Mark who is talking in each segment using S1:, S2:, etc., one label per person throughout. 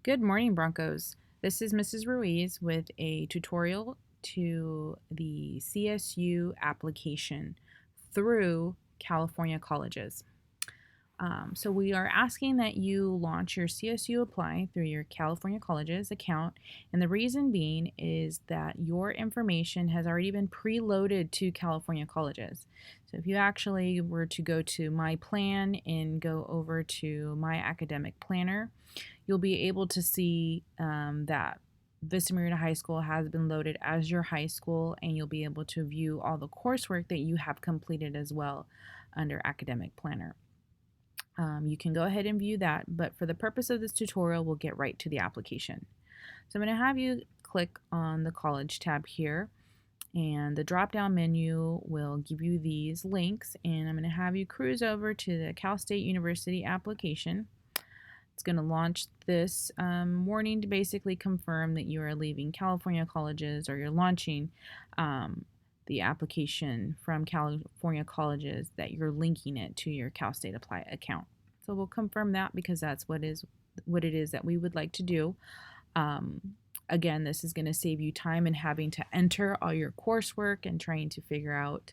S1: Good morning, Broncos. This is Mrs. Ruiz with a tutorial to the CSU application through California colleges. So we are asking that you launch your CSU Apply through your California colleges account, and the reason being is that your information has already been preloaded to California colleges. So if you actually were to go to My Plan and go over to My Academic Planner, you'll be able to see that Vista Marina High School has been loaded as your high school, and you'll be able to view all the coursework that you have completed as well under Academic Planner. You can go ahead and view that, but for the purpose of this tutorial, we'll get right to the application. So I'm going to have you click on the College tab here, and the drop-down menu will give you these links, and I'm going to have you cruise over to the Cal State University application. It's going to launch this warning to basically confirm that you are leaving California colleges, or you're launching the application from California colleges, that you're linking it to your Cal State Apply account. So we'll confirm that because that's what it is that we would like to do. Again, this is going to save you time in having to enter all your coursework and trying to figure out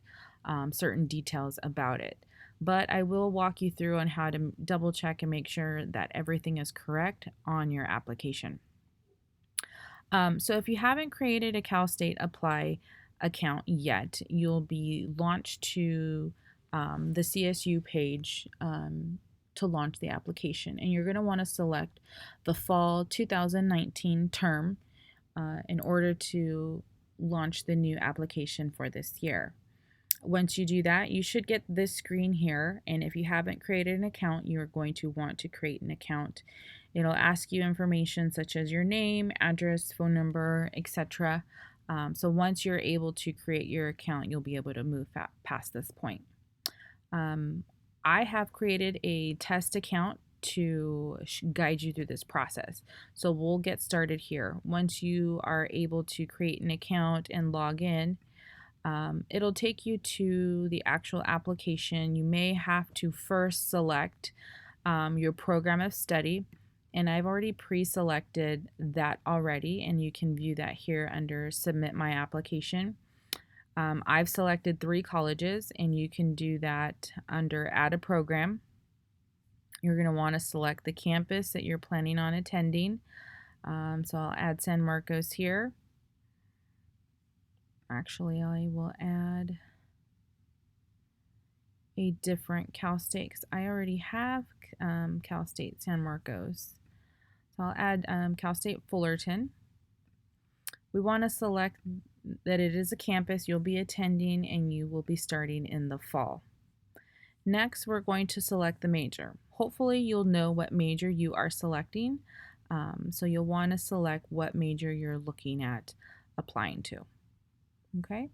S1: certain details about it. But I will walk you through on how to double check and make sure that everything is correct on your application. So if you haven't created a Cal State Apply account yet, you'll be launched to the CSU page to launch the application, and you're going to want to select the fall 2019 term in order to launch the new application for this year. Once you do that, you should get this screen here, and if you haven't created an account, you're going to want to create an account. It'll ask you information such as your name, address, phone number, etc. So once you're able to create your account, you'll be able to move past this point. I have created a test account to guide you through this process. So we'll get started here. Once you are able to create an account and log in, it'll take you to the actual application. You may have to first select your program of study, and I've already pre-selected that already, and you can view that here under Submit My Application. I've selected 3 colleges, and you can do that under Add a Program. You're going to want to select the campus that you're planning on attending. So I'll add San Marcos here. Actually, I will add a different Cal State because I already have Cal State San Marcos. So I'll add Cal State Fullerton. We want to select that it is a campus you'll be attending and you will be starting in the fall. Next, we're going to select the major. Hopefully, you'll know what major you are selecting. So you'll want to select what major you're looking at applying to. Okay.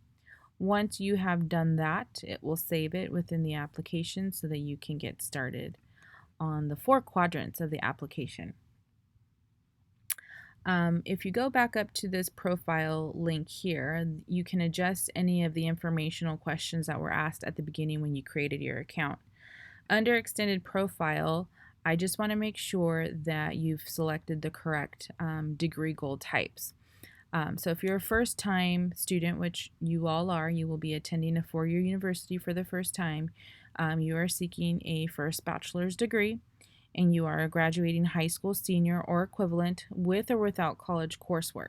S1: Once you have done that, it will save it within the application so that you can get started on the 4 quadrants of the application. If you go back up to this profile link here, you can adjust any of the informational questions that were asked at the beginning when you created your account. Under Extended Profile, I just want to make sure that you've selected the correct degree goal types. So if you're a first-time student, which you all are, you will be attending a 4-year university for the first time. You are seeking a first bachelor's degree, and you are a graduating high school senior or equivalent with or without college coursework.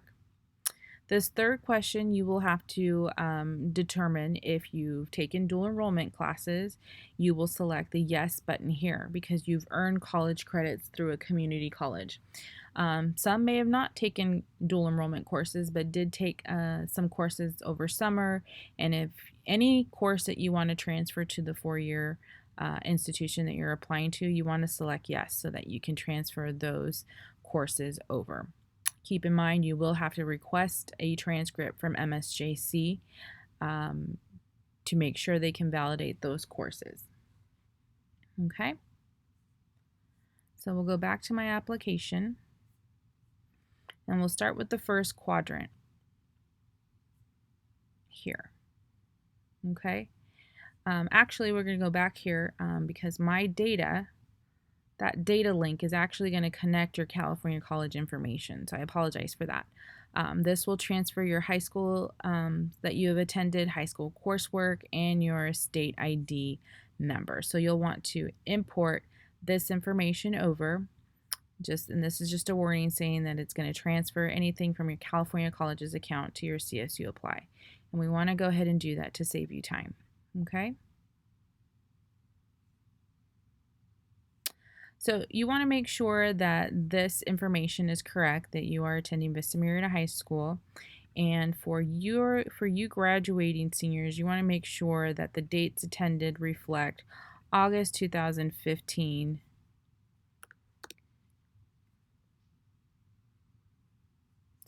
S1: This third question, you will have to determine if you've taken dual enrollment classes. You will select the Yes button here because you've earned college credits through a community college. Some may have not taken dual enrollment courses, but did take some courses over summer. And if any course that you want to transfer to the 4-year institution that you're applying to, you want to select Yes so that you can transfer those courses over. Keep in mind you will have to request a transcript from MSJC to make sure they can validate those courses. Okay, so we'll go back to my application and we'll start with the first quadrant here. Okay, actually we're going to go back here because my data that data link is actually going to connect your California college information. So I apologize for that. This will transfer your high school that you have attended, high school coursework, and your state ID number. So you'll want to import this information over. And this is just a warning saying that it's going to transfer anything from your California college's account to your CSU Apply. And we want to go ahead and do that to save you time. Okay? So you want to make sure that this information is correct, that you are attending Vista Marietta High School. And for you graduating seniors, you want to make sure that the dates attended reflect August 2015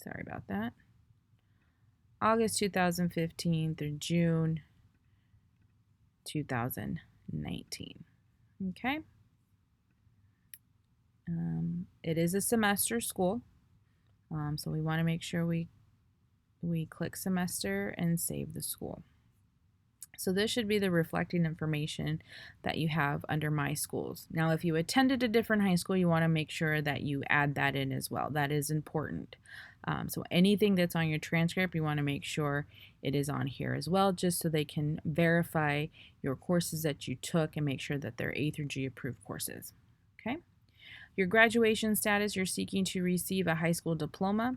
S1: sorry about that, August 2015 through June 2019. Okay. It is a semester school, so we want to make sure we click semester and save the school. So this should be the reflecting information that you have under My Schools. Now, if you attended a different high school, you want to make sure that you add that in as well. That is important. So anything that's on your transcript, you want to make sure it is on here as well, just so they can verify your courses that you took and make sure that they're A through G approved courses. Okay. Your graduation status, you're seeking to receive a high school diploma.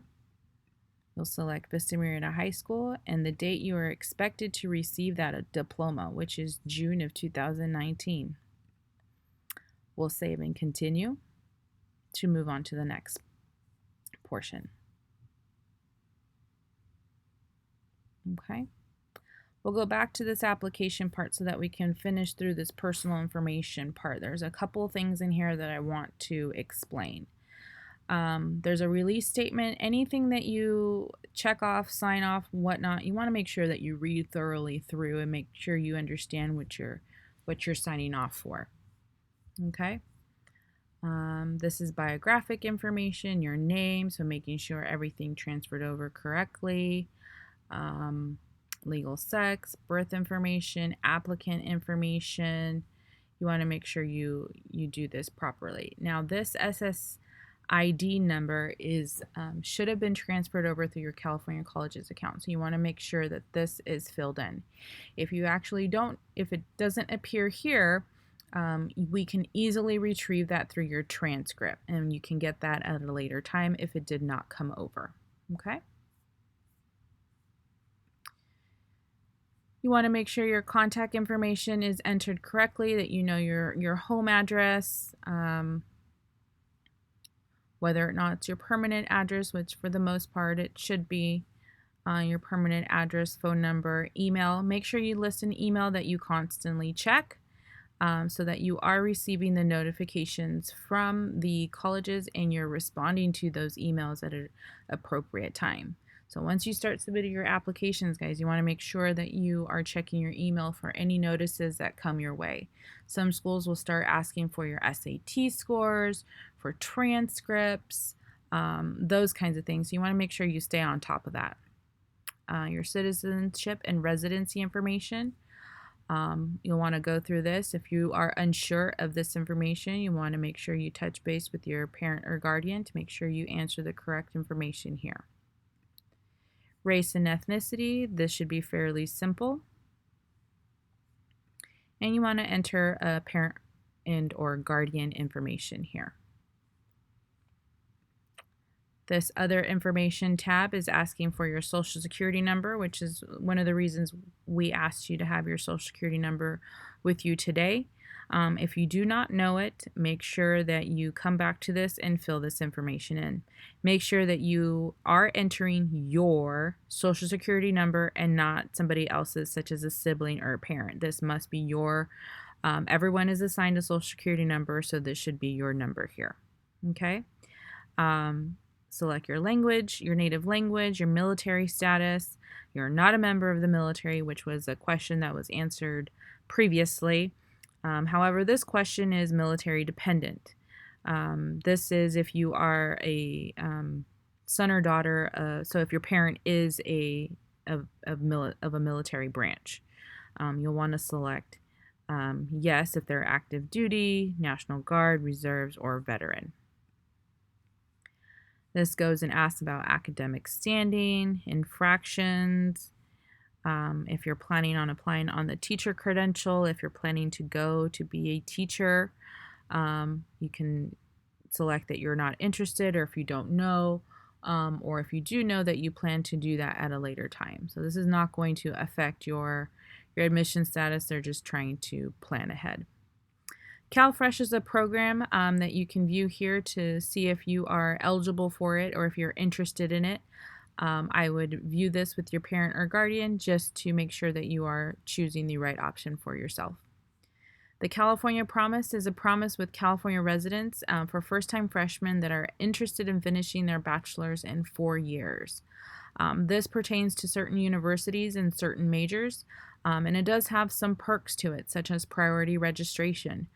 S1: You'll select Vista Marietta High School and the date you are expected to receive that diploma, which is June of 2019. We'll save and continue to move on to the next portion. Okay. We'll go back to this application part so that we can finish through this personal information part. There's a couple things in here that I want to explain. There's a release statement. Anything that you check off, sign off, whatnot, you want to make sure that you read thoroughly through and make sure you understand what you're signing off for. Okay. This is biographic information, your name, so making sure everything transferred over correctly. Legal sex, birth information, applicant information. You want to make sure you do this properly. Now, this SSID number should have been transferred over through your California college's account. So you want to make sure that this is filled in. If it doesn't appear here, we can easily retrieve that through your transcript, and you can get that at a later time if it did not come over. Okay. You want to make sure your contact information is entered correctly, that you know your home address, whether or not it's your permanent address, which for the most part it should be your permanent address, phone number, email. Make sure you list an email that you constantly check so that you are receiving the notifications from the colleges and you're responding to those emails at an appropriate time. So once you start submitting your applications, guys, you want to make sure that you are checking your email for any notices that come your way. Some schools will start asking for your SAT scores, for transcripts, those kinds of things. So you want to make sure you stay on top of that. Your citizenship and residency information. You'll want to go through this. If you are unsure of this information, you want to make sure you touch base with your parent or guardian to make sure you answer the correct information here. Race and ethnicity, this should be fairly simple. And you want to enter a parent and or guardian information here. This other information tab is asking for your social security number, which is one of the reasons we asked you to have your social security number with you today. If you do not know it, make sure that you come back to this and fill this information in. Make sure that you are entering your social security number and not somebody else's, such as a sibling or a parent. This must be your, everyone is assigned a social security number, so this should be your number here. Okay. Select your language, your native language, your military status. You're not a member of the military, which was a question that was answered previously. However, this question is military dependent. This is if you are a son or daughter, so if your parent is of a military branch, you'll want to select Yes, if they're active duty, National Guard, reserves, or veteran. This goes and asks about academic standing, infractions, if you're planning on applying on the teacher credential, if you're planning to go to be a teacher, you can select that you're not interested, or if you don't know, or if you do know that you plan to do that at a later time. So this is not going to affect your admission status. They're just trying to plan ahead. CalFresh is a program that you can view here to see if you are eligible for it or if you're interested in it. I would view this with your parent or guardian just to make sure that you are choosing the right option for yourself. The California Promise is a promise with California residents for first-time freshmen that are interested in finishing their bachelor's in 4 years. This pertains to certain universities and certain majors, and it does have some perks to it, such as priority registration.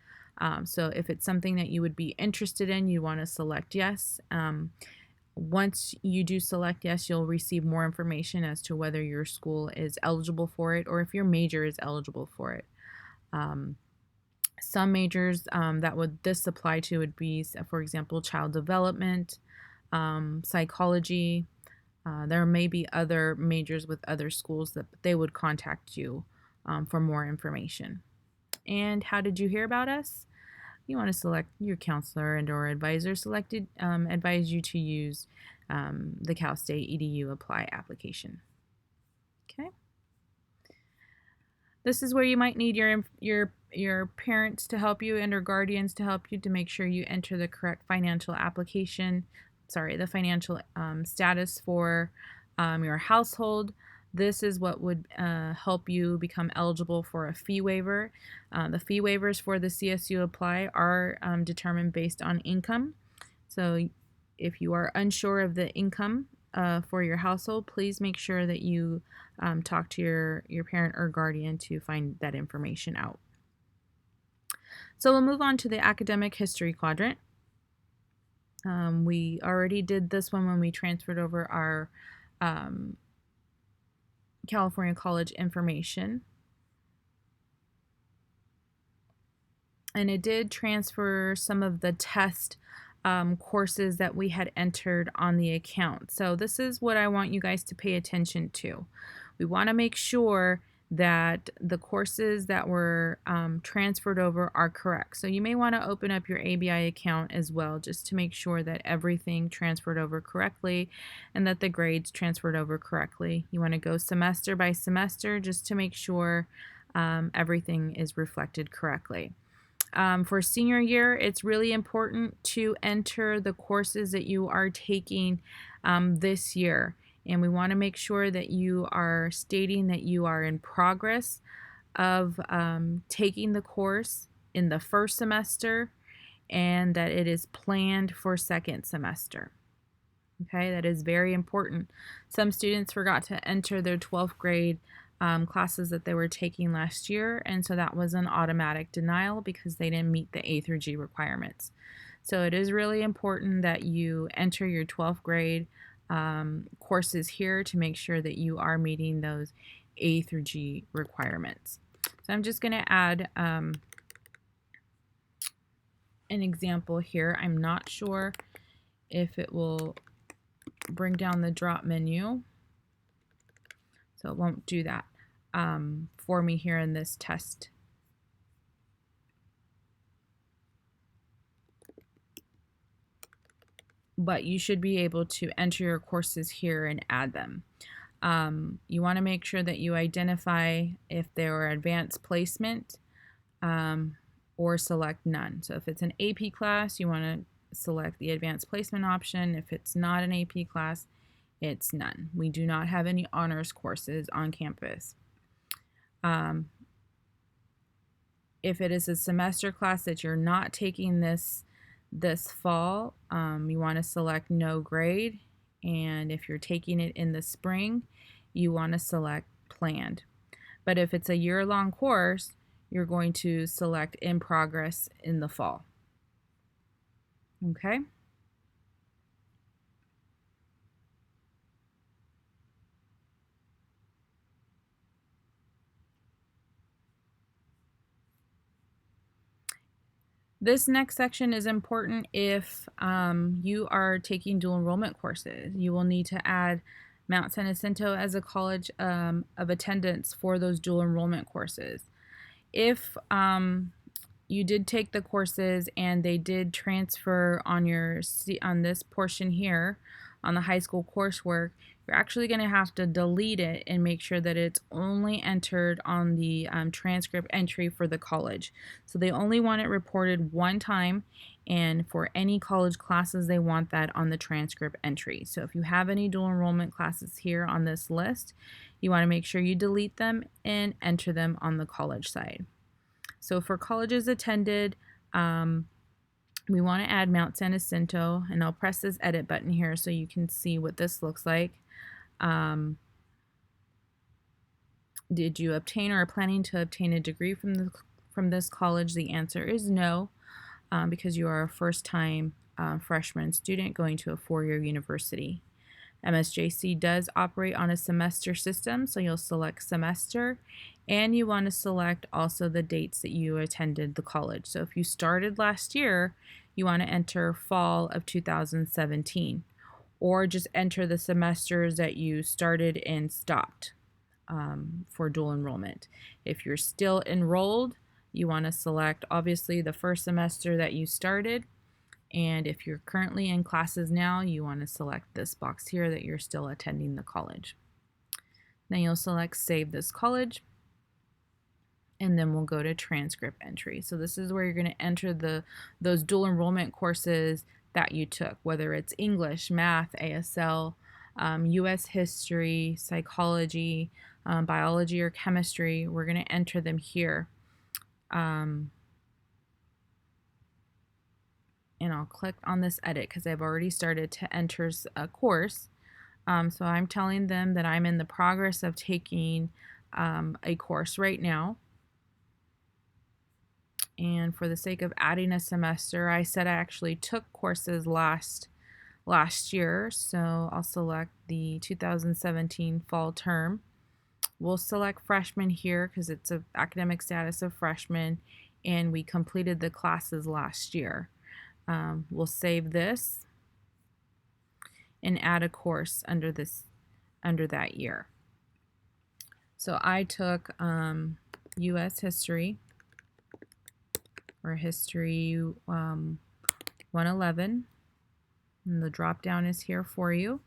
S1: So if it's something that you would be interested in, you want to select yes. Once you do select yes, you'll receive more information as to whether your school is eligible for it or if your major is eligible for it. Some majors that would this apply to would be, for example, child development, psychology. There may be other majors with other schools that they would contact you for more information. And how did you hear about us? You want to select your counselor and or advisor advise you to use the Cal State EDU Apply application. Okay. This is where you might need your parents to help you and or guardians to help you to make sure you enter the correct financial the financial status for your household. This is what would help you become eligible for a fee waiver. The fee waivers for the CSU Apply are determined based on income. So if you are unsure of the income for your household, please make sure that you talk to your parent or guardian to find that information out. So we'll move on to the academic history quadrant. We already did this one when we transferred over our California college information. And it did transfer some of the test courses that we had entered on the account. So this is what I want you guys to pay attention to. We want to make sure that the courses that were transferred over are correct. So you may want to open up your ABI account as well, just to make sure that everything transferred over correctly and that the grades transferred over correctly. You want to go semester by semester just to make sure everything is reflected correctly. For senior year, it's really important to enter the courses that you are taking this year. And we want to make sure that you are stating that you are in progress of taking the course in the first semester and that it is planned for second semester. Okay, that is very important. Some students forgot to enter their 12th grade classes that they were taking last year, and so that was an automatic denial because they didn't meet the A through G requirements. So it is really important that you enter your 12th grade courses here to make sure that you are meeting those A through G requirements. So I'm just going to add an example here. I'm not sure if it will bring down the drop menu, so it won't do that for me here in this test. But you should be able to enter your courses here and add them. You want to make sure that you identify if they are advanced placement or select none. So if it's an AP class, you want to select the advanced placement option. If it's not an AP class, it's none. We do not have any honors courses on campus. If it is a semester class that you're not taking this fall, you want to select no grade, and if you're taking it in the spring, you want to select planned. But if it's a year-long course, you're going to select in progress in the fall. Okay? This next section is important if you are taking dual enrollment courses. You will need to add Mount San Jacinto as a college of attendance for those dual enrollment courses. If you did take the courses and they did transfer on on this portion here on the high school coursework, you're actually going to have to delete it and make sure that it's only entered on the transcript entry for the college. So they only want it reported one time, and for any college classes they want that on the transcript entry. So if you have any dual enrollment classes here on this list, you want to make sure you delete them and enter them on the college side. So for colleges attended, we want to add Mount San Jacinto, and I'll press this edit button here so you can see what this looks like. Did you obtain or are planning to obtain a degree from this college? The answer is no, because you are a first-time freshman student going to a four-year university. MSJC does operate on a semester system, so you'll select semester, and you want to select also the dates that you attended the college. So if you started last year, you want to enter fall of 2017, or just enter the semesters that you started and stopped for dual enrollment. If you're still enrolled, you want to select obviously the first semester that you started. And if you're currently in classes now, you want to select this box here that you're still attending the college. Then you'll select Save This College, and then we'll go to transcript entry. So this is where you're going to enter those dual enrollment courses that you took, whether it's English, math, ASL, U.S. history, psychology, biology, or chemistry. We're going to enter them here. And I'll click on this edit because I've already started to enter a course. So I'm telling them that I'm in the progress of taking a course right now. And for the sake of adding a semester, I said I actually took courses last year. So I'll select the 2017 fall term. We'll select freshman here because it's an academic status of freshman, and we completed the classes last year. We'll save this and add a course under that year. So I took U.S. history, or history 111, and the drop down is here for you.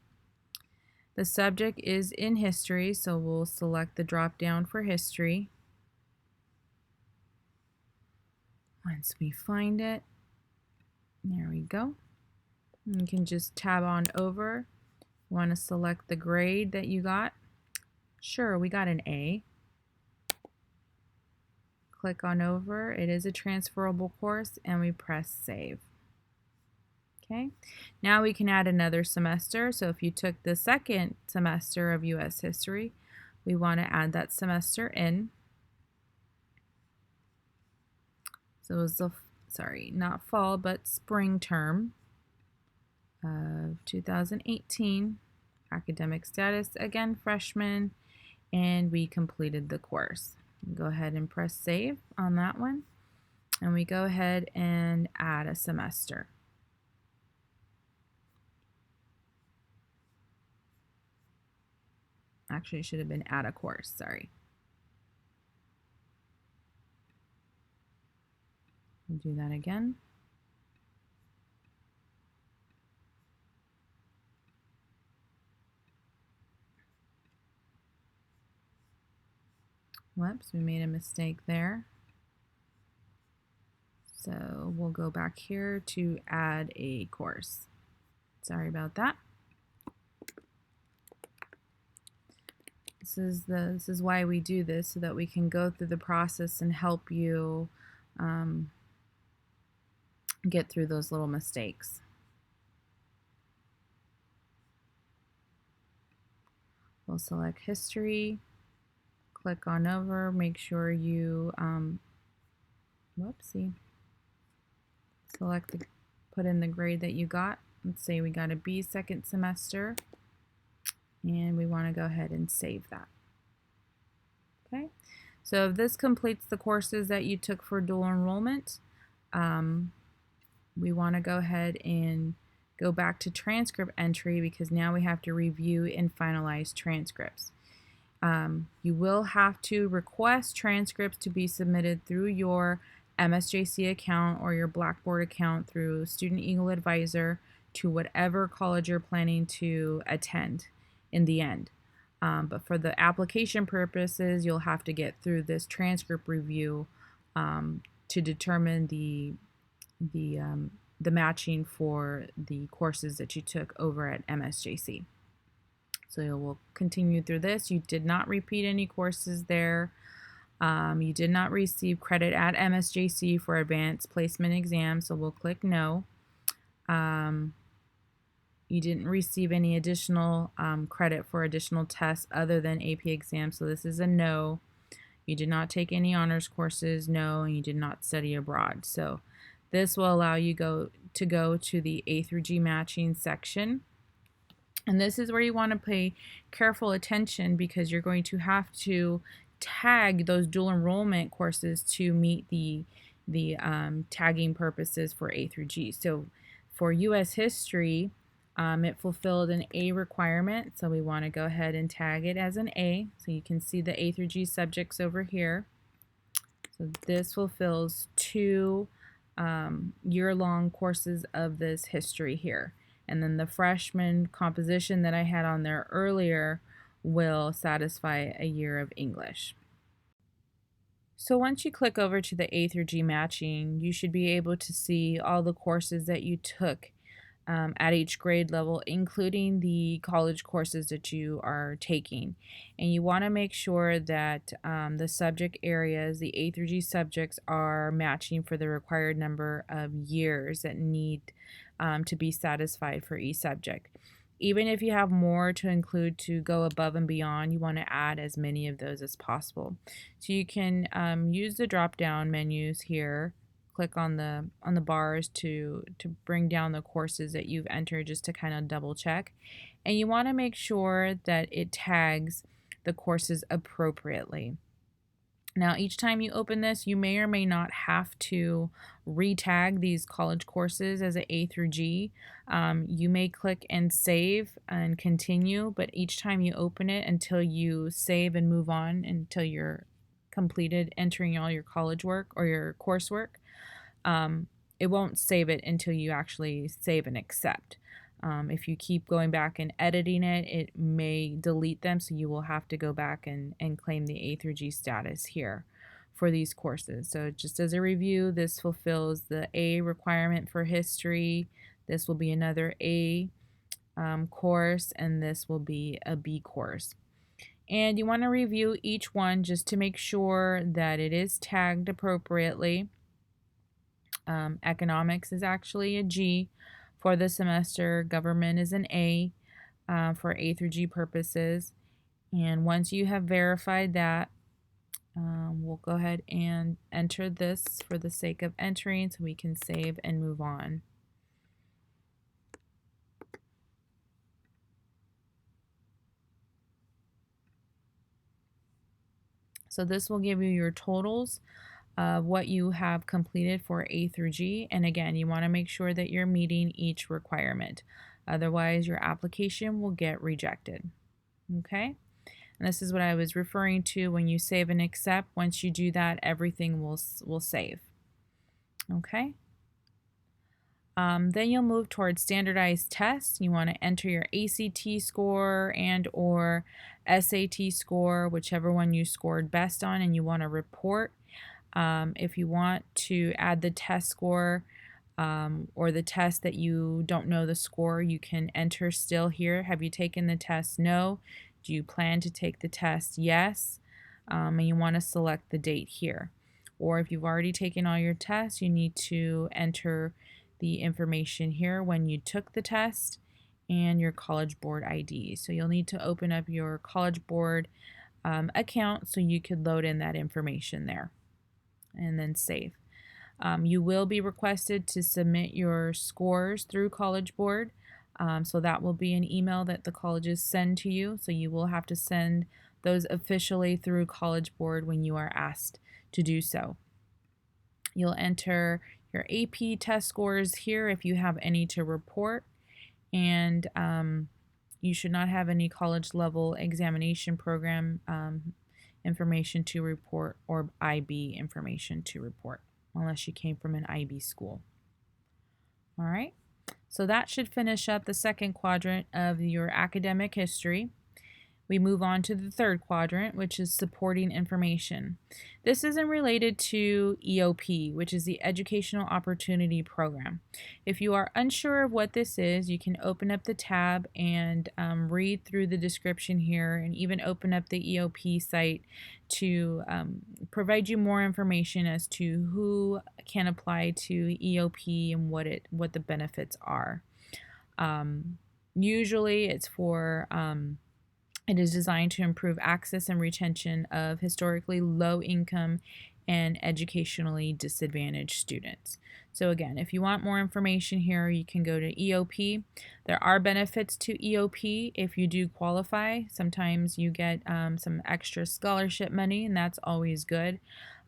S1: The subject is in history, so we'll select the drop down for history. Once we find it, there we go. You can just tab on over. You want to select the grade that you got. Sure, we got an A. Click on over. It is a transferable course, and we press save. Okay, now we can add another semester. So if you took the second semester of U.S. history, we want to add that semester in. So it was the not fall, but spring term of 2018. Academic status, again, freshman, and we completed the course. Go ahead and press save on that one, and we go ahead and add a semester. Actually, it should have been add a course, sorry. We'll do that again. Whoops, we made a mistake there. So we'll go back here to add a course. Sorry about that. This is why we do this, so that we can go through the process and help you get through those little mistakes. We'll select history, click on over, make sure you put in the grade that you got. Let's say we got a B second semester, and we want to go ahead and save that. Okay, so if this completes the courses that you took for dual enrollment, we want to go ahead and go back to transcript entry because now we have to review and finalize transcripts. You will have to request transcripts to be submitted through your MSJC account or your Blackboard account through Student Eagle Advisor to whatever college you're planning to attend in the end. But for the application purposes, you'll have to get through this transcript review to determine the matching for the courses that you took over at MSJC. So we'll continue through this. You did not repeat any courses there. You did not receive credit at MSJC for advanced placement exam, so we'll click no. You didn't receive any additional credit for additional tests other than AP exam, so this is a no. You did not take any honors courses, no, and you did not study abroad. So this will allow you to go to the A through G matching section. And this is where you want to pay careful attention because you're going to have to tag those dual enrollment courses to meet the tagging purposes for A through G. So for U.S. history, it fulfilled an A requirement, so we want to go ahead and tag it as an A. So you can see the A through G subjects over here. So this fulfills 2 year-long courses of this history here. And then the freshman composition that I had on there earlier will satisfy a year of English. So once you click over to the A through G matching, you should be able to see all the courses that you took at each grade level, including the college courses that you are taking. And you want to make sure that the subject areas, the A through G subjects, are matching for the required number of years that need to be satisfied for each subject. Even if you have more to include to go above and beyond, you want to add as many of those as possible. So you can use the drop-down menus here. Click on the bars to bring down the courses that you've entered just to kind of double check. And you want to make sure that it tags the courses appropriately. Now, each time you open this, you may or may not have to re-tag these college courses as an A through G. You may click and save and continue, but each time you open it until you save and move on until you're completed entering all your college work or your coursework, it won't save it until you actually save and accept. If you keep going back and editing it, it may delete them, so you will have to go back and claim the A through G status here for these courses. So just as a review, this fulfills the A requirement for history. This will be another A course, and this will be a B course. And you want to review each one just to make sure that it is tagged appropriately. Economics is actually a G for the semester. Government is an A for A through G purposes. And once you have verified that, we'll go ahead and enter this for the sake of entering so we can save and move on. So this will give you your totals of what you have completed for A through G. And again, you want to make sure that you're meeting each requirement. Otherwise, your application will get rejected. Okay? And this is what I was referring to when you save and accept. Once you do that, everything will save. Okay? Then you'll move towards standardized tests. You want to enter your ACT score and or SAT score, whichever one you scored best on, and you want to report. If you want to add the test score or the test that you don't know the score, you can enter still here. Have you taken the test? No. Do you plan to take the test? Yes. And you want to select the date here. Or if you've already taken all your tests, you need to enter the information here when you took the test and your College Board ID. So you'll need to open up your College Board account so you could load in that information there and then save. You will be requested to submit your scores through College Board. So that will be an email that the colleges send to you. So you will have to send those officially through College Board when you are asked to do so. You'll enter your AP test scores here if you have any to report, and you should not have any college level examination program information to report or IB information to report unless you came from an IB school. All right, so that should finish up the second quadrant of your academic history. We move on to the third quadrant, which is supporting information. This isn't related to EOP, which is the Educational Opportunity Program. If you are unsure of what this is, you can open up the tab and read through the description here, and even open up the EOP site to provide you more information as to who can apply to EOP and what the benefits are. Usually it's for it is designed to improve access and retention of historically low income and educationally disadvantaged students. So again, if you want more information here, you can go to EOP. There are benefits to EOP if you do qualify. Sometimes you get some extra scholarship money, and that's always good.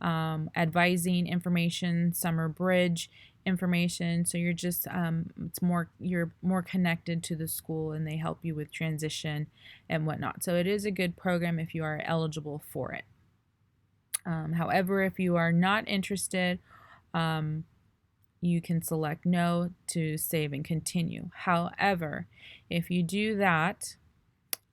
S1: Advising information, summer bridge information, so you're just you're more connected to the school, and they help you with transition and whatnot. So it is a good program if you are eligible for it. However, if you are not interested, you can select no to save and continue. However, if you do that,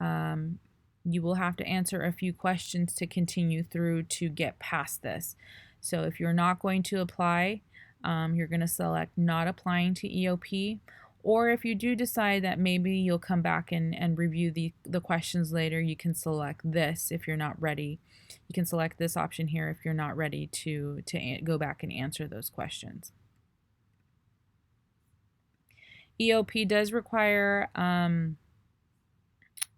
S1: you will have to answer a few questions to continue through to get past this. So if you're not going to apply, you're going to select not applying to EOP. Or if you do decide that maybe you'll come back and review the questions later, you can select this if you're not ready. You can select this option here if you're not ready to go back and answer those questions. EOP does require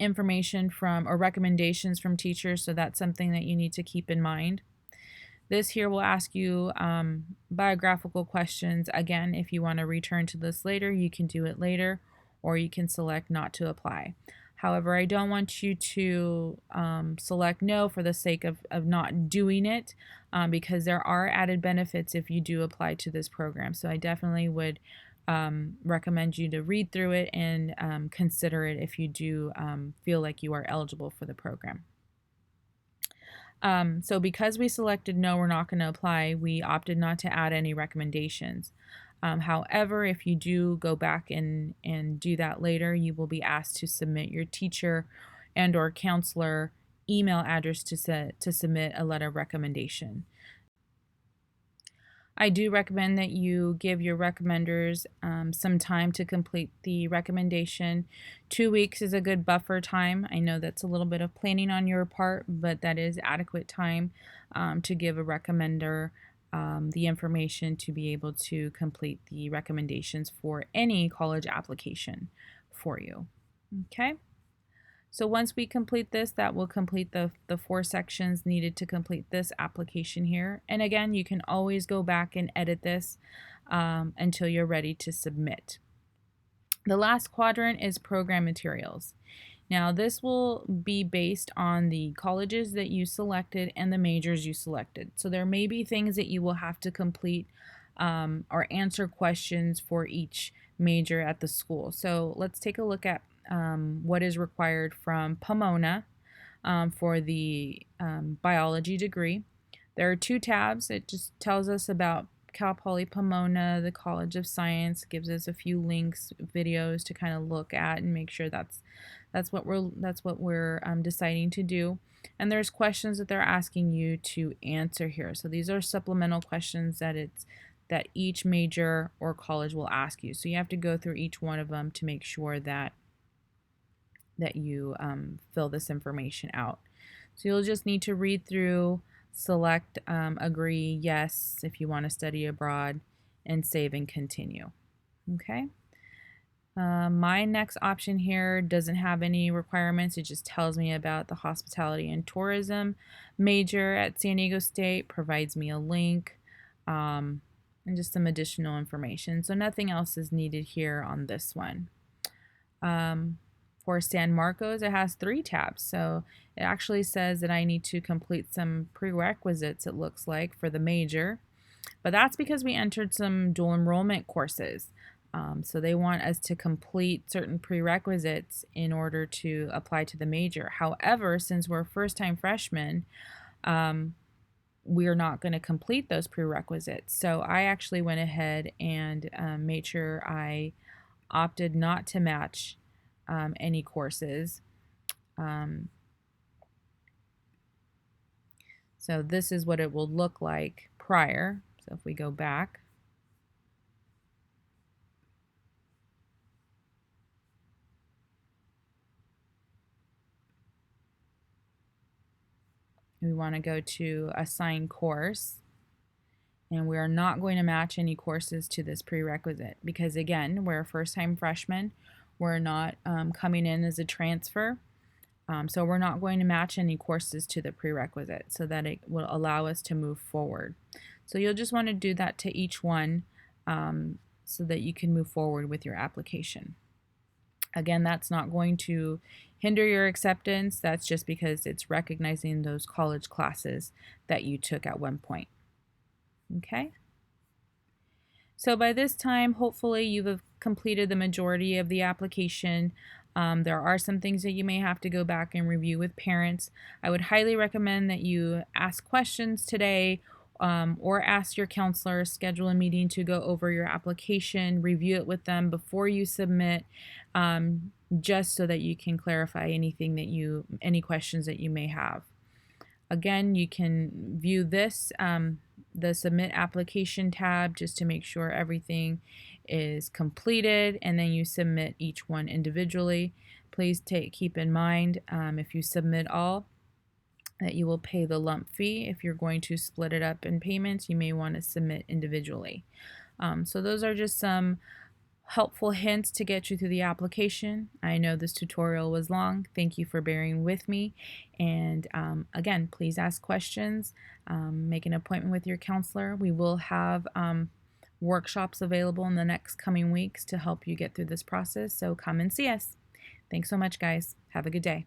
S1: information from or recommendations from teachers, so that's something that you need to keep in mind. This here will ask you biographical questions. Again, if you want to return to this later, you can do it later, or you can select not to apply. However, I don't want you to select no for the sake of not doing it, because there are added benefits if you do apply to this program. So I definitely would recommend you to read through it and consider it if you do feel like you are eligible for the program. So because we selected no, we're not going to apply, we opted not to add any recommendations. However, if you do go back and do that later, you will be asked to submit your teacher and or counselor email address to submit a letter of recommendation. I do recommend that you give your recommenders some time to complete the recommendation. 2 weeks is a good buffer time. I know that's a little bit of planning on your part, but that is adequate time to give a recommender the information to be able to complete the recommendations for any college application for you. Okay. So once we complete this, that will complete the 4 sections needed to complete this application here. And again, you can always go back and edit this until you're ready to submit. The last quadrant is program materials. Now this will be based on the colleges that you selected and the majors you selected. So there may be things that you will have to complete or answer questions for each major at the school. So let's take a look at what is required from Pomona for the biology degree. There are 2 tabs. It just tells us about Cal Poly Pomona, the College of Science, gives us a few links, videos to kind of look at and make sure that's what we're deciding to do. And there's questions that they're asking you to answer here. So these are supplemental questions that each major or college will ask you. So you have to go through each one of them to make sure that you fill this information out. So you'll just need to read through, select agree, yes, if you want to study abroad, and save and continue. Okay. My next option here doesn't have any requirements. It just tells me about the hospitality and tourism major at San Diego State, provides me a link, and just some additional information. So nothing else is needed here on this one. For San Marcos, it has 3 tabs. So it actually says that I need to complete some prerequisites, it looks like, for the major. But that's because we entered some dual enrollment courses. So they want us to complete certain prerequisites in order to apply to the major. However, since we're first-time freshmen, we're not going to complete those prerequisites. So I actually went ahead and made sure I opted not to match any courses. So this is what it will look like prior. So if we go back, we want to go to assign course, and we are not going to match any courses to this prerequisite because, again, we're a first-time freshman. We're not coming in as a transfer. So we're not going to match any courses to the prerequisite so that it will allow us to move forward. So you'll just want to do that to each one so that you can move forward with your application. Again, that's not going to hinder your acceptance. That's just because it's recognizing those college classes that you took at one point. Okay? So by this time, hopefully you have completed the majority of the application. There are some things that you may have to go back and review with parents. I would highly recommend that you ask questions today or ask your counselor, schedule a meeting to go over your application, review it with them before you submit, just so that you can clarify any questions that you may have. Again, you can view this, the Submit Application tab, just to make sure everything is completed, and then you submit each one individually. Please keep in mind, if you submit all, that you will pay the lump fee. If you're going to split it up in payments, you may want to submit individually. So those are just some helpful hints to get you through the application. I know this tutorial was long. Thank you for bearing with me. And again, please ask questions. Make an appointment with your counselor. We will have workshops available in the next coming weeks to help you get through this process. So come and see us. Thanks so much, guys. Have a good day.